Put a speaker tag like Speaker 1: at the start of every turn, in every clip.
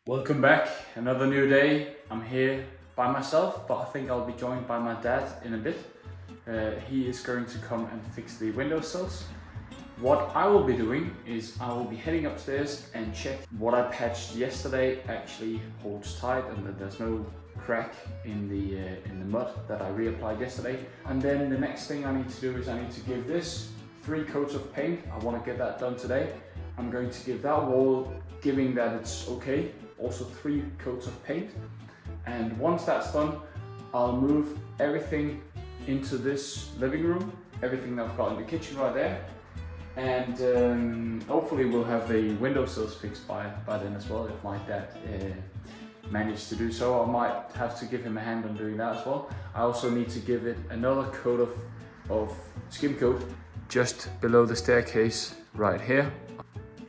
Speaker 1: Welcome back, another new day. I'm here by myself, but I think I'll be joined by my dad in a bit. He is going to come and fix the windowsills. What I will be doing is I will be heading upstairs and check what I patched yesterday actually holds tight and that there's no crack in the mud that I reapplied yesterday. And then the next thing I need to do is I need to give this 3 coats of paint. I want to get that done today. I'm going to give that wall, giving that it's okay, also 3 coats of paint. And once that's done, I'll move everything into this living room, everything that I've got in the kitchen right there. And hopefully we'll have the windowsills fixed by then as well, if my dad managed to do so. I might have to give him a hand on doing that as well. I also need to give it another coat of skim coat just below the staircase right here.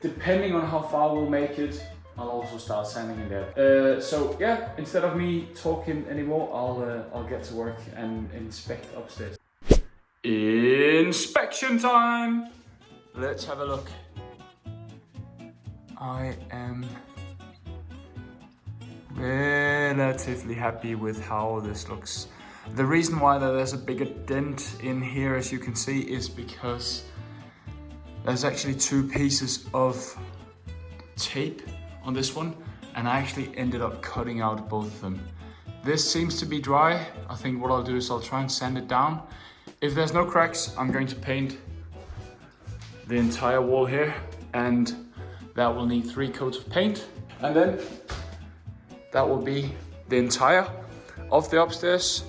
Speaker 1: Depending on how far we'll make it, I'll also start sanding in there. So yeah, instead of me talking anymore, I'll get to work and inspect upstairs. Inspection time! Let's have a look. I am relatively happy with how this looks. The reason why there's a bigger dent in here, as you can see, is because there's actually 2 pieces of tape on this one, and I actually ended up cutting out both of them. This seems to be dry. I think what I'll do is I'll try and sand it down. If there's no cracks, I'm going to paint the entire wall here, and that will need 3 coats of paint. And then that will be the entire of the upstairs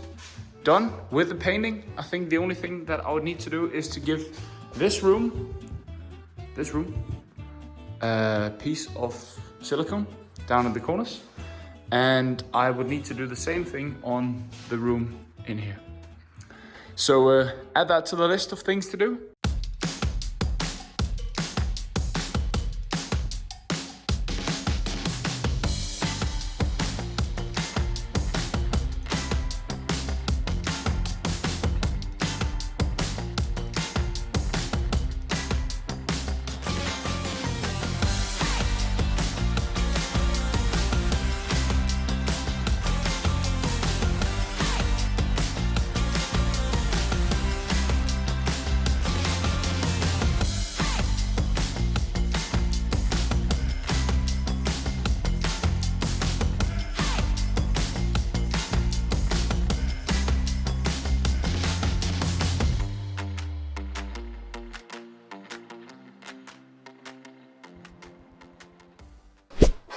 Speaker 1: done with the painting. I think the only thing that I would need to do is to give this room a piece of silicone down in the corners, and I would need to do the same thing on the room in here. So add that to the list of things to do.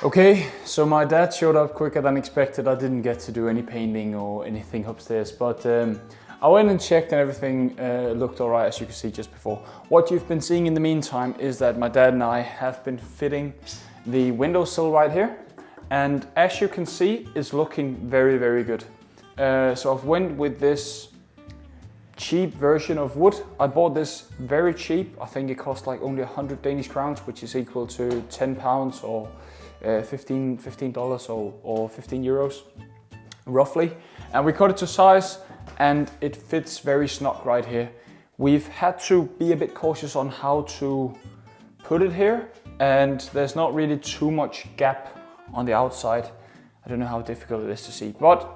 Speaker 1: Okay, so my dad showed up quicker than expected. I didn't get to do any painting or anything upstairs, but I went and checked and everything looked all right, as you can see just before. What you've been seeing in the meantime is that my dad and I have been fitting the windowsill right here, and as you can see, it's looking very, very good. So I've went with this cheap version of wood. I bought this very cheap. I think it cost like only 100 Danish crowns, which is equal to 10 pounds or $15 or 15 euros roughly. And we cut it to size and it fits very snug right here. We've had to be a bit cautious on how to put it here, and there's not really too much gap on the outside. I don't know how difficult it is to see, but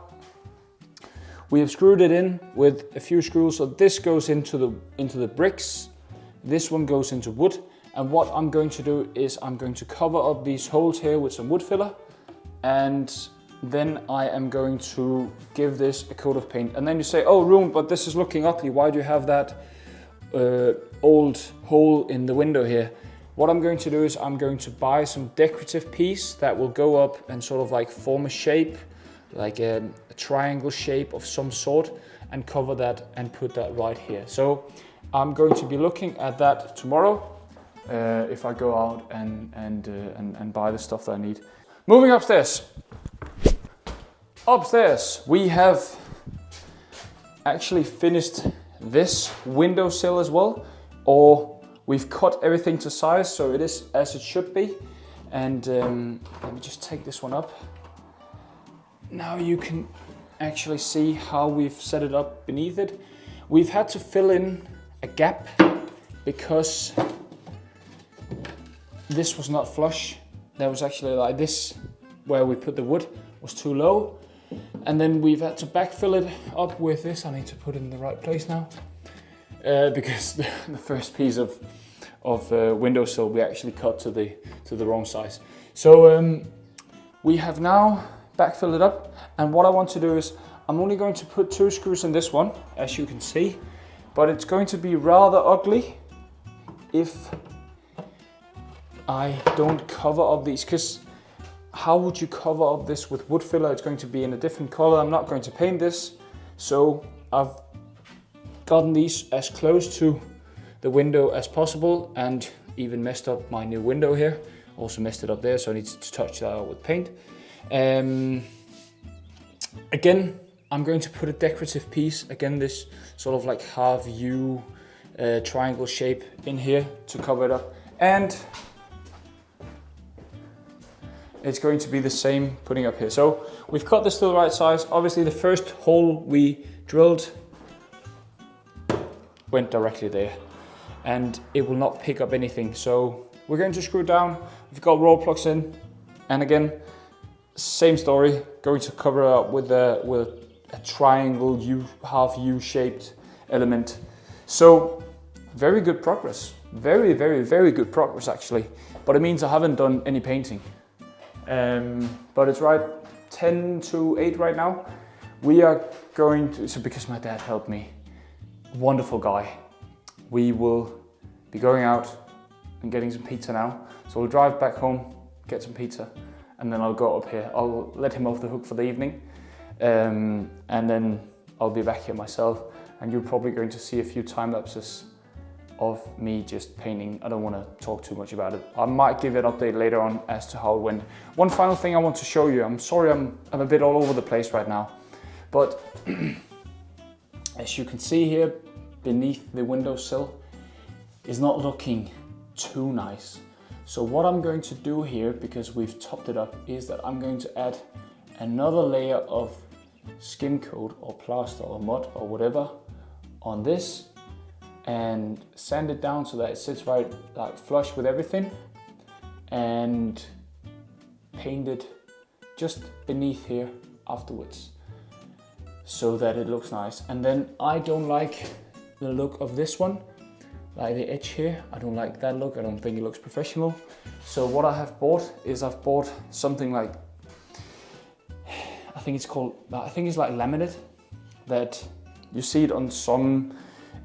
Speaker 1: we have screwed it in with a few screws. So this goes into the bricks, this one goes into wood. And what I'm going to do is I'm going to cover up these holes here with some wood filler, and then I am going to give this a coat of paint. And then you say, oh Rune, but this is looking ugly. Why do you have that old hole in the window here? What I'm going to do is I'm going to buy some decorative piece that will go up and sort of like form a shape, like a triangle shape of some sort, and cover that and put that right here. So I'm going to be looking at that tomorrow. If I go out and buy the stuff that I need. Moving upstairs. Upstairs we have actually finished this windowsill as well, or we've cut everything to size, so it is as it should be. And let me just take this one up. Now you can actually see how we've set it up beneath it. We've had to fill in a gap because this was not flush. There was actually like this where we put the wood was too low. And then we've had to backfill it up with this. I need to put it in the right place now. Because the first piece of windowsill we actually cut to the wrong size. So we have now backfilled it up, and what I want to do is I'm only going to put 2 screws in this one, as you can see, but it's going to be rather ugly if I don't cover up these, because how would you cover up this with wood filler? It's going to be in a different color. I'm not going to paint this, so I've gotten these as close to the window as possible, and even messed up my new window here. Also messed it up there, so I need to touch that out with paint. Again, I'm going to put a decorative piece, again this sort of like half U triangle shape in here to cover it up, and it's going to be the same putting up here. So we've cut this to the right size. Obviously the first hole we drilled went directly there, and it will not pick up anything. So we're going to screw it down. We've got roll plugs in, and again, same story, going to cover it up with a triangle half U-shaped element. So very good progress, very good progress actually, but it means I haven't done any painting. But it's right 10 to 8 right now. We are going to, so because my dad helped me, wonderful guy, we will be going out and getting some pizza now. So we'll drive back home, get some pizza, and then I'll go up here. I'll let him off the hook for the evening, and then I'll be back here myself, and you're probably going to see a few time lapses of me just painting. I don't want to talk too much about it. I might give an update later on as to how it went. One final thing I want to show you. I'm sorry I'm a bit all over the place right now, but as you can see here, beneath the windowsill is not looking too nice. So what I'm going to do here, because we've topped it up, is that I'm going to add another layer of skim coat or plaster or mud or whatever on this, and sand it down so that it sits right like flush with everything, and paint it just beneath here afterwards so that it looks nice. And then I don't like the look of this one, like the edge here. I don't like that look. I don't think it looks professional. So what I have bought is I've bought something like, I think it's like laminate, that you see it on some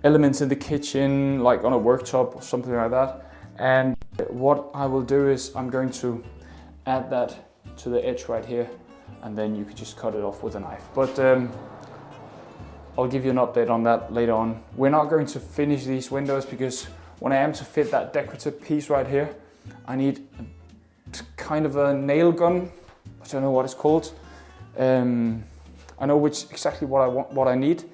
Speaker 1: elements in the kitchen, like on a worktop or something like that. And what I will do is I'm going to add that to the edge right here, and then you could just cut it off with a knife. But I'll give you an update on that later on. We're not going to finish these windows because when I am to fit that decorative piece right here, I need kind of a nail gun. I don't know what it's called. I know exactly what I need.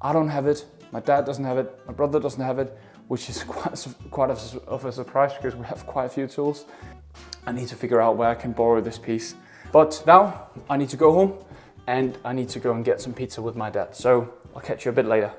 Speaker 1: I don't have it. My dad doesn't have it. My brother doesn't have it, which is quite of a surprise because we have quite a few tools. I need to figure out where I can borrow this piece. But now I need to go home and I need to go and get some pizza with my dad. So I'll catch you a bit later.